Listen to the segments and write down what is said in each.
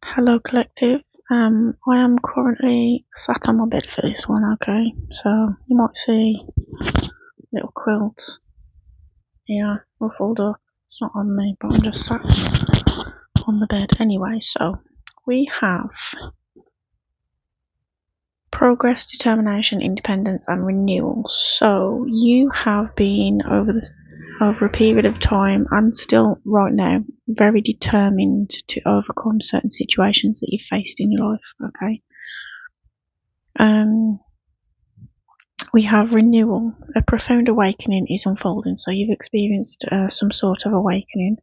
Hello, collective. I am currently sat on my bed for this one, okay? So you might see little quilts here ruffled up. It's not on me, but I'm just sat on the bed anyway. So we have progress, determination, independence, and renewal. So you have been over a period of time and still right now very determined to overcome certain situations that you've faced in your life, okay? Um, we have renewal. A profound awakening is unfolding. So you've experienced some sort of awakening.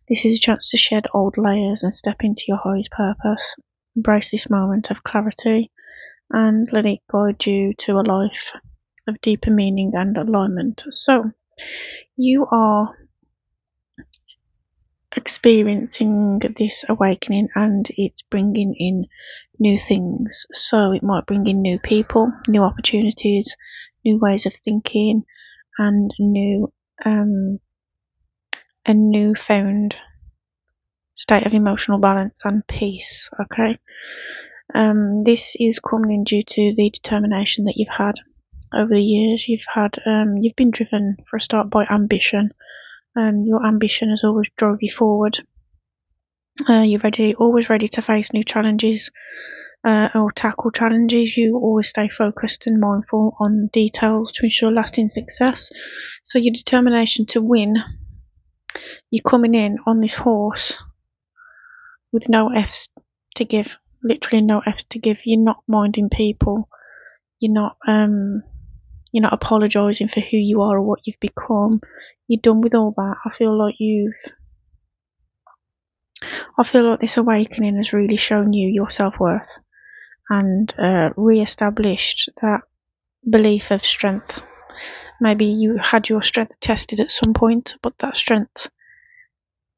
This is a chance to shed old layers and step into your highest purpose. Embrace this moment of clarity and let it guide you to a life of deeper meaning and alignment. So you are experiencing this awakening and it's bringing in new things. So it might bring in new people, new opportunities, new ways of thinking, and a newfound state of emotional balance and peace. Okay, this is coming in due to the determination that you've had over the years. You've been driven for a start by ambition. Your ambition has always drove you forward. You're always ready to face new challenges or tackle challenges. You always stay focused and mindful on details to ensure lasting success. So your determination to win, you're coming in on this horse with no F's to give, literally no F's to give. You're not minding people. You're not apologising for who you are or what you've become. You're done with all that. I feel like this awakening has really shown you your self-worth and re-established that belief of strength. Maybe you had your strength tested at some point, but that strength,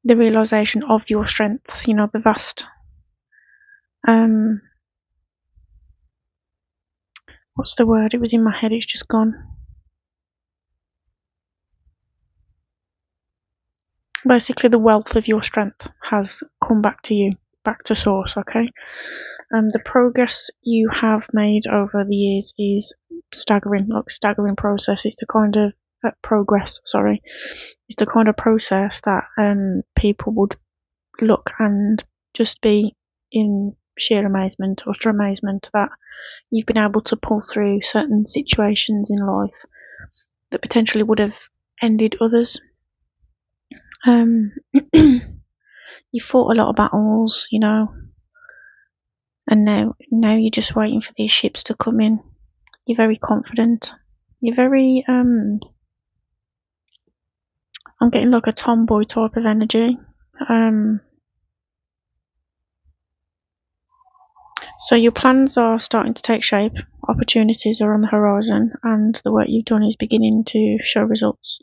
the realization of your strength, the vast, what's the word? It was in my head, it's just gone. Basically, the wealth of your strength has come back to you, back to source, okay? The progress you have made over the years is staggering, like staggering process. It's the kind of progress, sorry. It's the kind of process that people would look and just be in sheer amazement, utter amazement that you've been able to pull through certain situations in life that potentially would have ended others. You fought a lot of battles, and now you're just waiting for these ships to come in. You're very confident. You're very I'm getting like a tomboy type of energy. So your plans are starting to take shape, opportunities are on the horizon, and the work you've done is beginning to show results.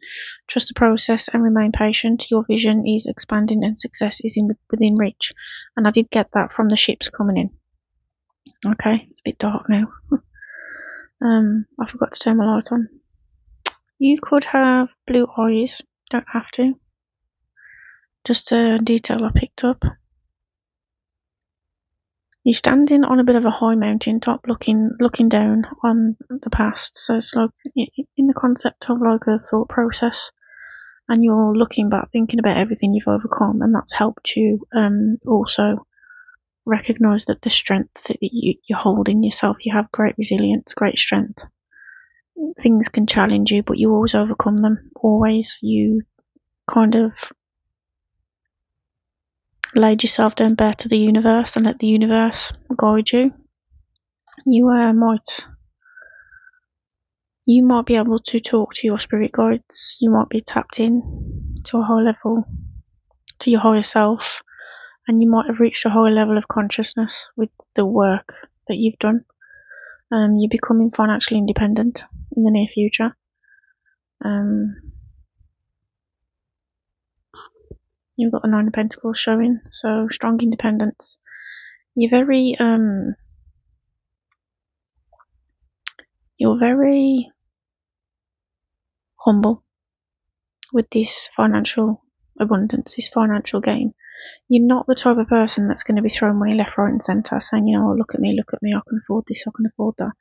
Trust the process and remain patient. Your vision is expanding and success is within reach. And I did get that from the ships coming in. Okay, it's a bit dark now. I forgot to turn my light on. You could have blue eyes, don't have to. Just a detail I picked up. You're standing on a bit of a high mountain top looking down on the past. So it's like in the concept of like a thought process, and you're looking back, thinking about everything you've overcome, and that's helped you also recognize that the strength that you hold in yourself. You have great resilience, great strength. Things can challenge you, but you always overcome them. Always. You kind of laid yourself down bare to the universe and let the universe guide you. You might be able to talk to your spirit guides. You might be tapped in to a high level, to your higher self, and you might have reached a higher level of consciousness with the work that you've done. You're becoming financially independent in the near future. You've got the Nine of Pentacles showing, so strong independence. You're very humble with this financial abundance, this financial gain. You're not the type of person that's going to be throwing money left, right, and centre, saying, look at me, I can afford this, I can afford that.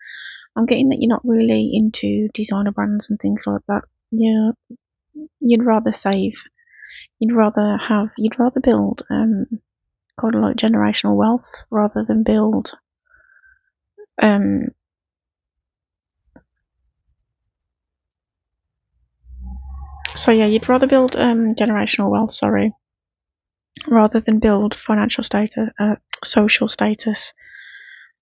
I'm getting that you're not really into designer brands and things like that. Yeah, you'd rather save. You'd rather build kind of like generational wealth rather than build you'd rather build generational wealth, sorry, rather than build financial status, social status.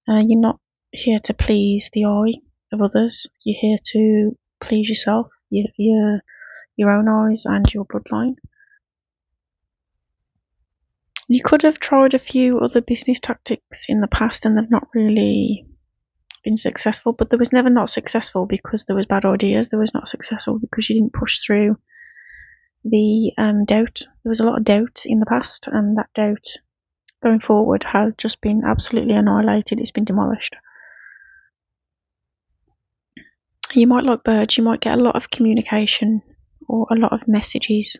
You're not here to please the eye of others. You're here to please yourself, your own eyes, and your bloodline. You could have tried a few other business tactics in the past, and they've not really been successful. But there was never not successful because there was bad ideas. There was not successful because you didn't push through the doubt. There was a lot of doubt in the past, and that doubt going forward has just been absolutely annihilated. It's been demolished. You might like birds. You might get a lot of communication or a lot of messages.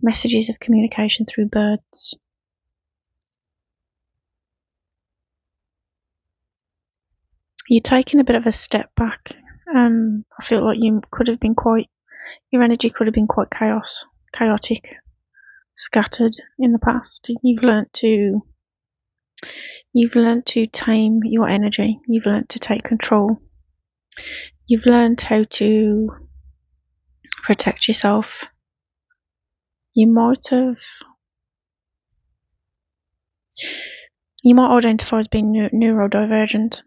Messages of communication through birds. You're taking a bit of a step back. I feel like you could have been your energy could have been quite chaotic, scattered in the past. You've learnt to tame your energy. You've learnt to take control. You've learnt how to protect yourself. You might identify as being neurodivergent.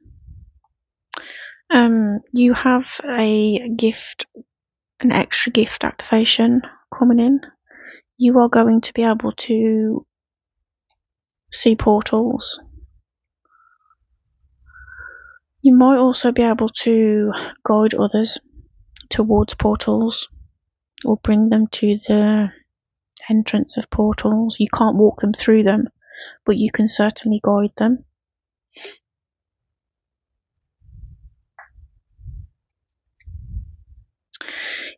You have a gift, an extra gift activation coming in. You are going to be able to see portals. You might also be able to guide others towards portals or bring them to the entrance of portals. You can't walk them through them, but you can certainly guide them.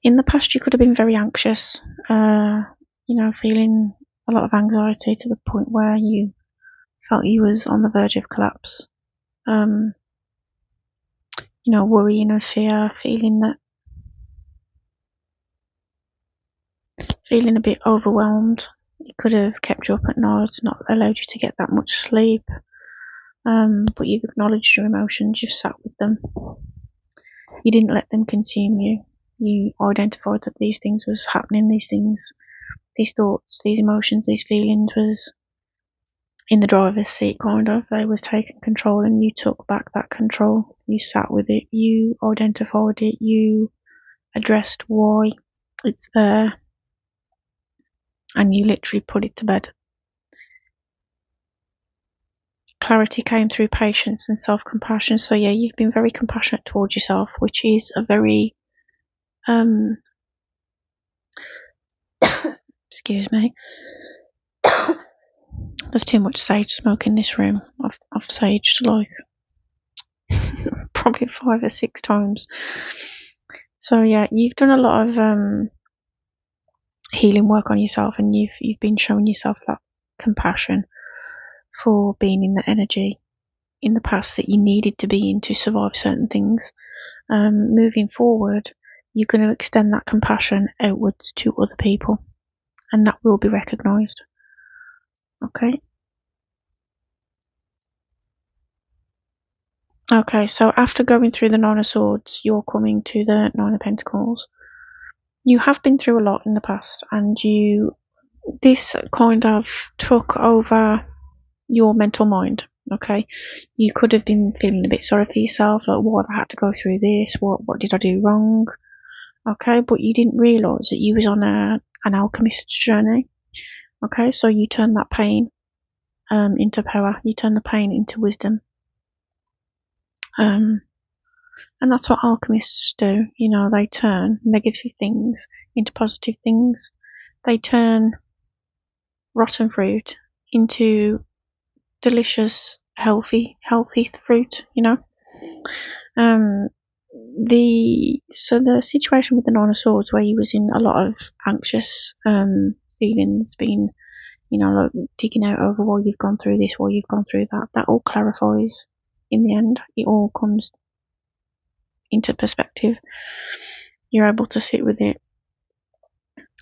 In the past, you could have been very anxious, feeling a lot of anxiety to the point where you felt you was on the verge of collapse. Worrying and fear, feeling a bit overwhelmed. It could have kept you up at night, not allowed you to get that much sleep. But you've acknowledged your emotions, you've sat with them. You didn't let them consume you. You identified that these things was happening, these thoughts, these emotions, these feelings was in the driver's seat, kind of. They was taking control, and you took back that control. You sat with it, you identified it, you addressed why it's there, and you literally put it to bed. Clarity came through patience and self-compassion. So yeah, you've been very compassionate towards yourself, which is a very excuse me. There's too much sage smoke in this room. I've saged like probably 5 or 6 times. So yeah, you've done a lot of healing work on yourself, and you've been showing yourself that compassion for being in the energy in the past that you needed to be in to survive certain things. Moving forward, you're going to extend that compassion outwards to other people, and that will be recognised. Okay? Okay, so after going through the Nine of Swords, you're coming to the Nine of Pentacles. You have been through a lot in the past, and this kind of took over your mental mind. Okay, you could have been feeling a bit sorry for yourself, like, why have I had to go through this? What did I do wrong? Okay, but you didn't realise that you was on an alchemist's journey. Okay, so you turn that pain into power. You turn the pain into wisdom. And that's what alchemists do. They turn negative things into positive things. They turn rotten fruit into delicious, healthy fruit. The situation with the Nine of Swords, where you was in a lot of anxious feelings, being like digging out over why you've gone through this, why you've gone through that. That all clarifies in the end. It all comes into perspective. You're able to sit with it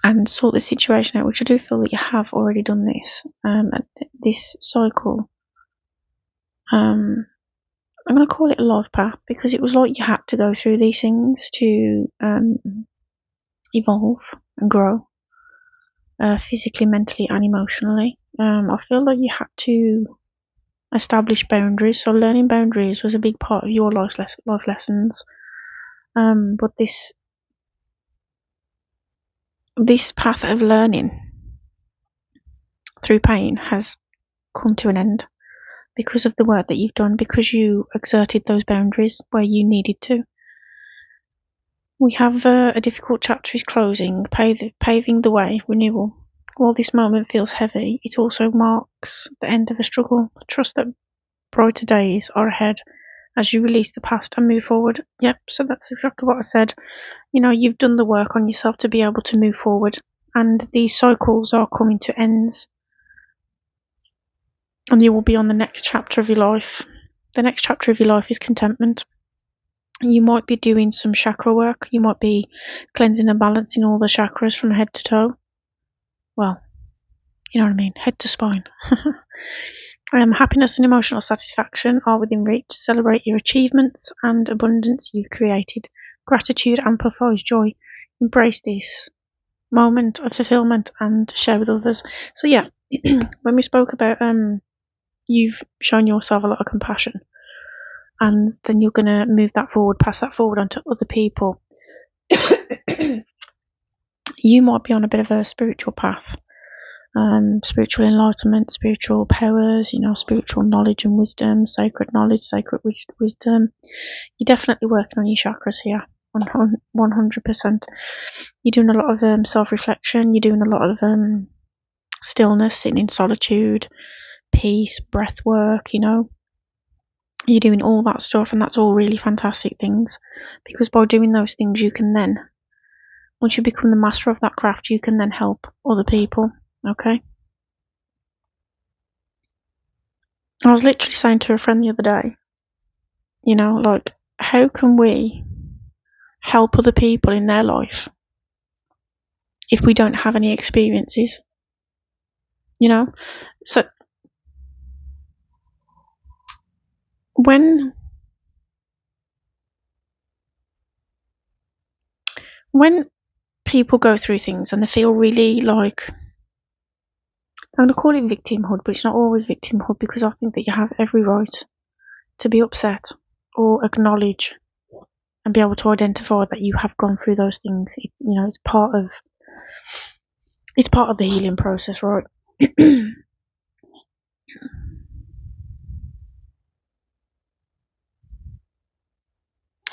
and sort the situation out, which I do feel that you have already done this. This cycle, I'm going to call it a life path, because it was like you had to go through these things to evolve and grow, physically, mentally, and emotionally. I feel like you had to establish boundaries. So learning boundaries was a big part of your life lessons. But this path of learning through pain has come to an end because of the work that you've done, because you exerted those boundaries where you needed to. We have a difficult chapter is closing, paving the way, renewal. While this moment feels heavy, it also marks the end of a struggle. Trust that brighter days are ahead as you release the past and move forward. Yep, so that's exactly what I said. You've done the work on yourself to be able to move forward, and these cycles are coming to ends, and you will be on the next chapter of your life. The next chapter of your life is contentment. You might be doing some chakra work. You might be cleansing and balancing all the chakras from head to toe. Well, you know what I mean, head to spine. Happiness and emotional satisfaction are within reach. Celebrate your achievements and abundance you've created. Gratitude amplifies joy. Embrace this moment of fulfillment and share with others. So yeah, when we spoke about you've shown yourself a lot of compassion, and then you're going to move that forward, pass that forward onto other people. You might be on a bit of a spiritual path, spiritual enlightenment, spiritual powers, spiritual knowledge and wisdom, sacred knowledge, sacred wisdom. You're definitely working on your chakras here, 100%. You're doing a lot of self-reflection. You're doing a lot of stillness, sitting in solitude, peace, breath work. You're doing all that stuff, and that's all really fantastic things, because by doing those things, you can then, once you become the master of that craft, you can then help other people. Okay. I was literally saying to a friend the other day, how can we help other people in their life if we don't have any experiences? So when people go through things and they feel really like, I'm going to call it victimhood, but it's not always victimhood, because I think that you have every right to be upset or acknowledge and be able to identify that you have gone through those things. It's part of the healing process, right?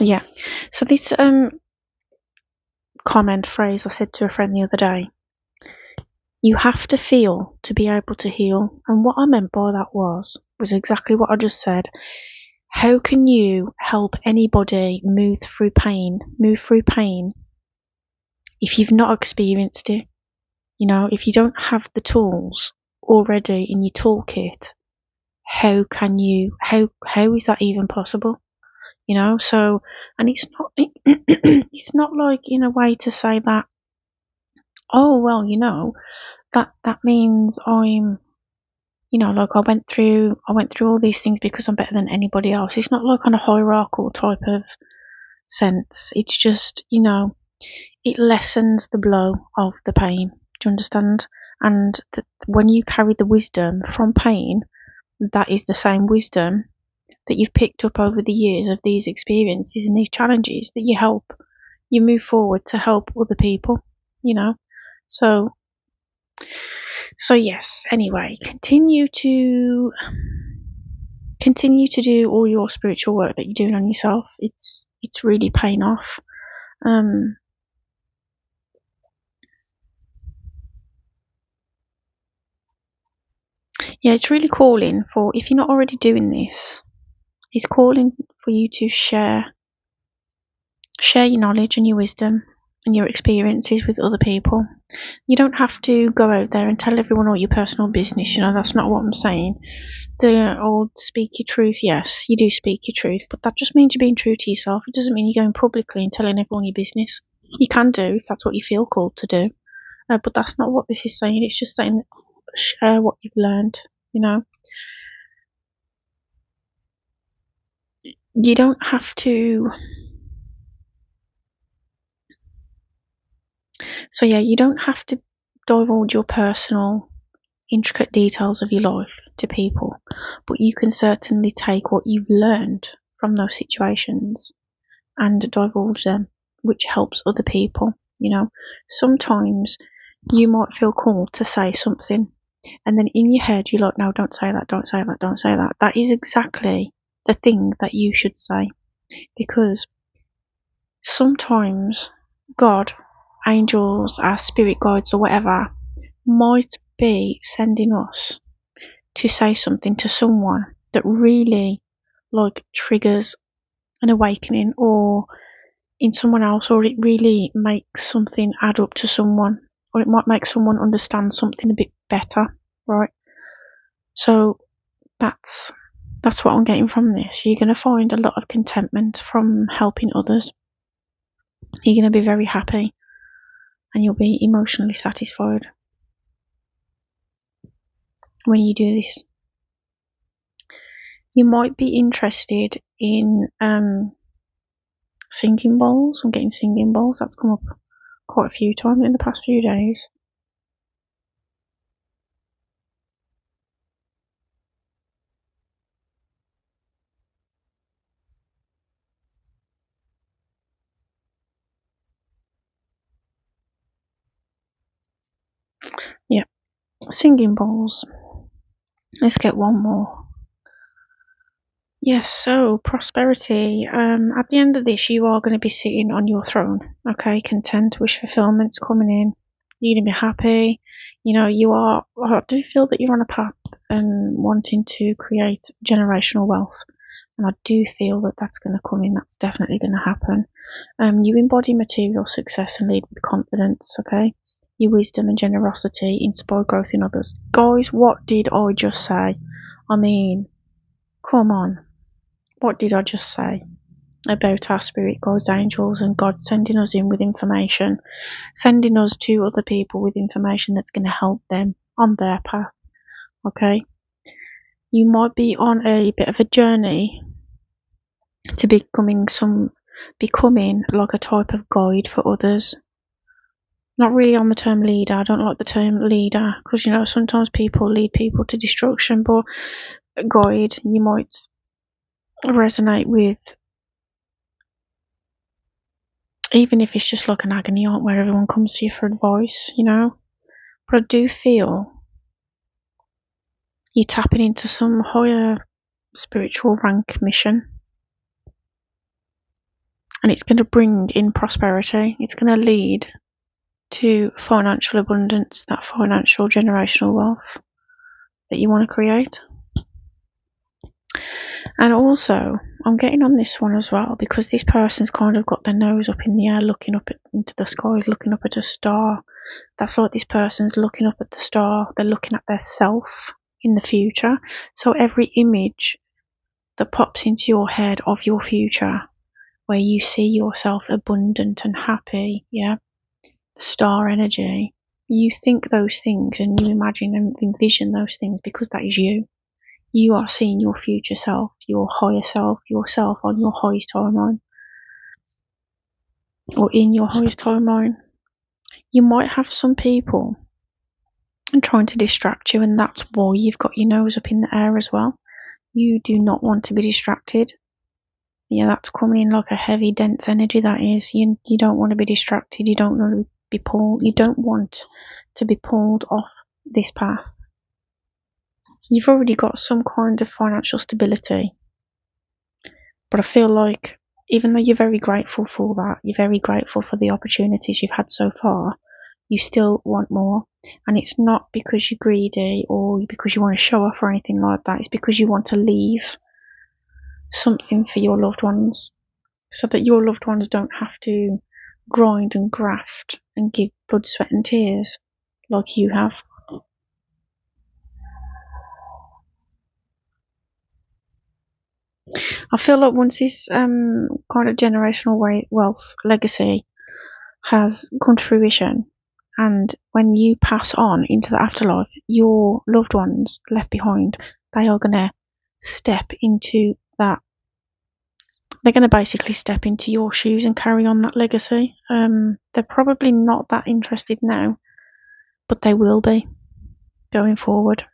Yeah. So this comment phrase I said to a friend the other day, you have to feel to be able to heal. And what I meant by that was exactly what I just said. How can you help anybody move through pain if you've not experienced it? If you don't have the tools already in your toolkit, how is that even possible? So, and it's not it's not like in a way to say that, oh well, that means I'm, like I went through all these things because I'm better than anybody else. It's not like on a hierarchical type of sense. It's just, it lessens the blow of the pain. Do you understand? And when you carry the wisdom from pain, that is the same wisdom that you've picked up over the years of these experiences and these challenges that you move forward to help other people, So yes, anyway, continue to do all your spiritual work that you're doing on yourself. It's really paying off. Yeah, it's really calling for, if you're not already doing this, it's calling for you to share your knowledge and your wisdom and your experiences with other people. You don't have to go out there and tell everyone all your personal business, that's not what I'm saying. The old speak your truth, yes, you do speak your truth, but that just means you're being true to yourself. It doesn't mean you're going publicly and telling everyone your business. You can do if that's what you feel called to do, but that's not what this is saying. It's just saying share what you've learned, You don't have to. So yeah, you don't have to divulge your personal, intricate details of your life to people, but you can certainly take what you've learned from those situations and divulge them, which helps other people. Sometimes you might feel called to say something, and then in your head you're like, no, don't say that, don't say that, don't say that. That is exactly the thing that you should say, because sometimes God, angels, our spirit guides, or whatever, might be sending us to say something to someone that really triggers an awakening or in someone else, or it really makes something add up to someone, or it might make someone understand something a bit better, right? So that's what I'm getting from this. You're going to find a lot of contentment from helping others. You're going to be very happy and you'll be emotionally satisfied when you do this. You might be interested in singing bowls. I'm getting singing bowls. That's come up quite a few times in the past few days. Yeah, singing bowls. Let's get one more. Yes, so prosperity. At the end of this, you are going to be sitting on your throne, okay, content, wish fulfillment's coming in. You're going to be happy. I do feel that you're on a path and wanting to create generational wealth. And I do feel that that's going to come in. That's definitely going to happen. You embody material success and lead with confidence, okay? Your wisdom and generosity inspire growth in others. Guys, what did I just say? I mean, come on. What did I just say about our spirit guides, angels, and God sending us in with information, sending us to other people with information that's going to help them on their path, okay? You might be on a bit of a journey to becoming like a type of guide for others. Not really on the term leader. I don't like the term leader because, sometimes people lead people to destruction, but guide, you might resonate with, even if it's just like an agony aunt where everyone comes to you for advice, But I do feel you're tapping into some higher spiritual rank mission. And it's going to bring in prosperity. It's going to lead to financial abundance, that financial generational wealth that you want to create. And also, I'm getting on this one as well because this person's kind of got their nose up in the air, looking up into the sky, looking up at a star. That's like this person's looking up at the star. They're looking at their self in the future. So every image that pops into your head of your future, where you see yourself abundant and happy, the star energy, you think those things and you imagine and envision those things because that is you. You are seeing your future self, your higher self, yourself on your highest timeline, or in your highest timeline. You might have some people trying to distract you, and that's why you've got your nose up in the air as well. You do not want to be distracted. That's coming in like a heavy, dense energy. That is, you don't want to be distracted. You don't want to be pulled. You don't want to be pulled off this path. You've already got some kind of financial stability, but I feel like even though you're very grateful for that, you're very grateful for the opportunities you've had so far, you still want more. And it's not because you're greedy or because you want to show off or anything like that. It's because you want to leave something for your loved ones so that your loved ones don't have to grind and graft and give blood, sweat and tears like you have. I feel like once this kind of generational wealth legacy has come to fruition, and when you pass on into the afterlife, your loved ones left behind, they are going to step into that. They're going to basically step into your shoes and carry on that legacy. They're probably not that interested now, but they will be going forward.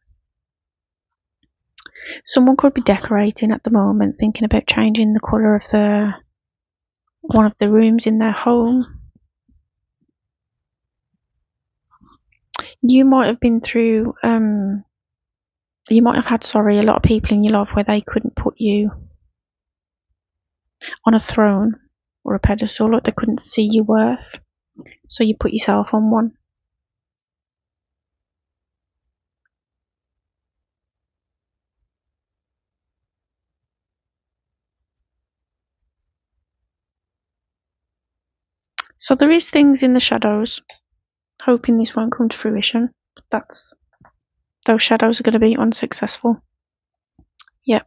Someone could be decorating at the moment, thinking about changing the colour of one of the rooms in their home. You might have been through, you might have had, a lot of people in your life where they couldn't put you on a throne or a pedestal, like they couldn't see your worth, so you put yourself on one. So there is things in the shadows, hoping this won't come to fruition, but those shadows are going to be unsuccessful. Yep.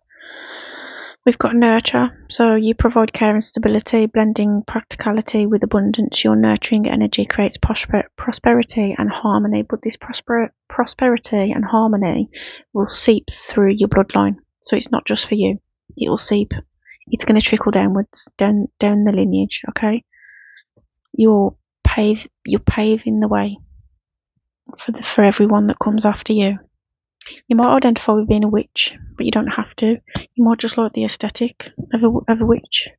We've got nurture, so you provide care and stability, blending practicality with abundance. Your nurturing energy creates prosperity and harmony, but this prosperity and harmony will seep through your bloodline. So it's not just for you. It will seep. It's going to trickle downwards, down the lineage, okay? You're paving the way for everyone that comes after you. You might identify with being a witch, but you don't have to. You might just like the aesthetic of a witch.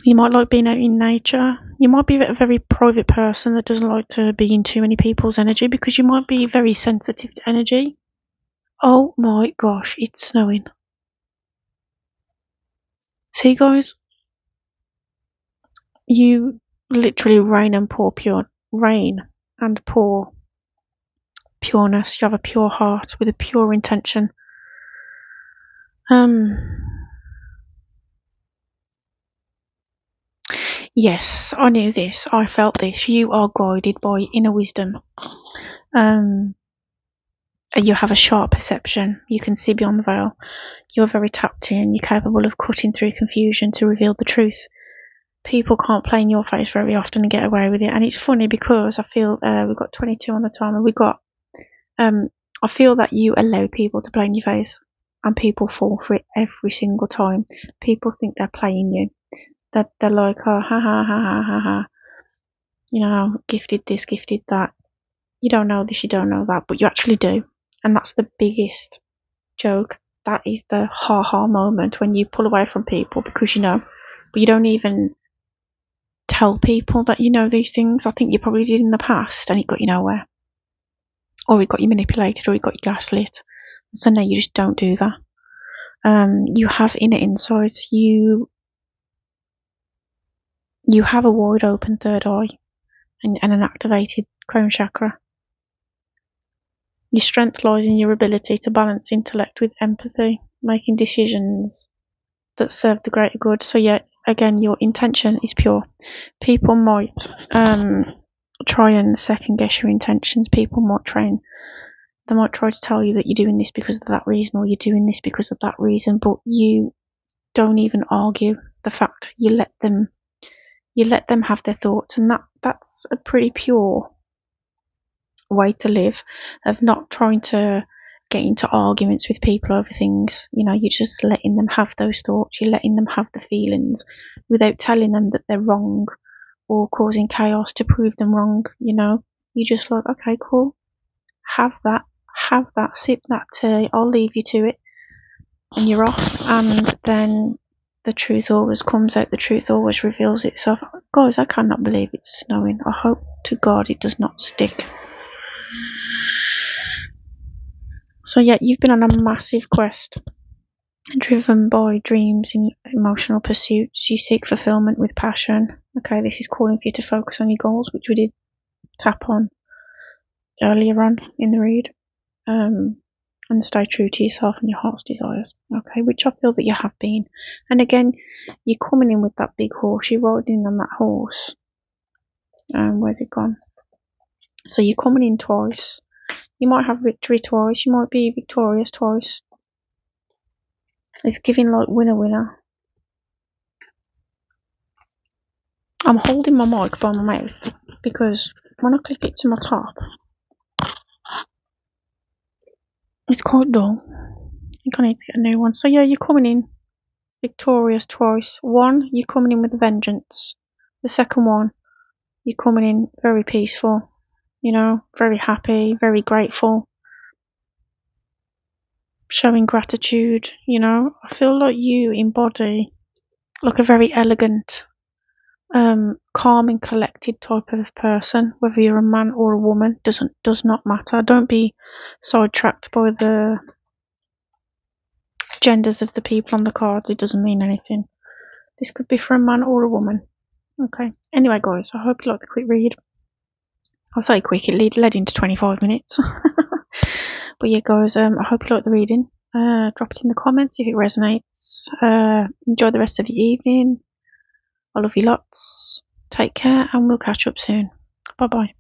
You might like being out in nature. You might be a very private person that doesn't like to be in too many people's energy because you might be very sensitive to energy. Oh my gosh, it's snowing. See, guys, you literally rain and pour pureness. You have a pure heart with a pure intention. Yes, I knew this. I felt this. You are guided by inner wisdom. You have a sharp perception. You can see beyond the veil. You're very tapped in. You're capable of cutting through confusion to reveal the truth. People can't play in your face very often and get away with it. And it's funny because I feel we've got 22 on the timer. I feel that you allow people to play in your face, and people fall for it every single time. People think they're playing you. That they're like, oh, ha ha ha ha ha ha. You know, gifted this, gifted that. You don't know this, you don't know that, but you actually do. And that's the biggest joke. That is the ha ha moment when you pull away from people because you know, but you don't even tell people that you know these things. I think you probably did in the past and it got you nowhere. Or it got you manipulated or it got you gaslit. So now you just don't do that. You have inner insights. You have a wide open third eye and an activated crown chakra. Your strength lies in your ability to balance intellect with empathy, making decisions that serve the greater good. So yeah, again, your intention is pure. People might try and second guess your intentions. People might try to tell you that you're doing this because of that reason or you're doing this because of that reason, but you don't even argue the fact. You let them have their thoughts, and that's a pretty pure way to live, of not trying to get into arguments with people over things. You know, you're just letting them have those thoughts, you're letting them have the feelings without telling them that they're wrong or causing chaos to prove them wrong. You know, you're just like, okay, cool, have that, sip that tea, I'll leave you to it, and you're off. And then the truth always comes out, the truth always reveals itself. Guys, I cannot believe it's snowing. I hope to God it does not stick. So yeah, you've been on a massive quest, driven by dreams and emotional pursuits. You seek fulfillment with passion. Okay, this is calling for you to focus on your goals, which we did tap on earlier on in the read. and stay true to yourself and your heart's desires. Okay, which I feel that you have been. And again, you're coming in with that big horse. You're riding in on that horse. Where's it gone? So you're coming in twice. You might have victory twice. You might be victorious twice. It's giving like winner winner. I'm holding my mic by my mouth because when I clip it to my top, it's quite dull. I think I need to get a new one. So yeah, you're coming in victorious twice. One, you're coming in with a vengeance. The second one, you're coming in very peaceful, very happy, very grateful, showing gratitude, I feel like you embody like a very elegant, calm and collected type of person, whether you're a man or a woman, does not matter. Don't be sidetracked by the genders of the people on the cards. It doesn't mean anything. This could be for a man or a woman. Okay. Anyway, guys, I hope you like the quick read. I'll say quick, it led into 25 minutes. But yeah, guys, I hope you like the reading. Drop it in the comments if it resonates. Enjoy the rest of your evening. I love you lots. Take care, and we'll catch up soon. Bye bye.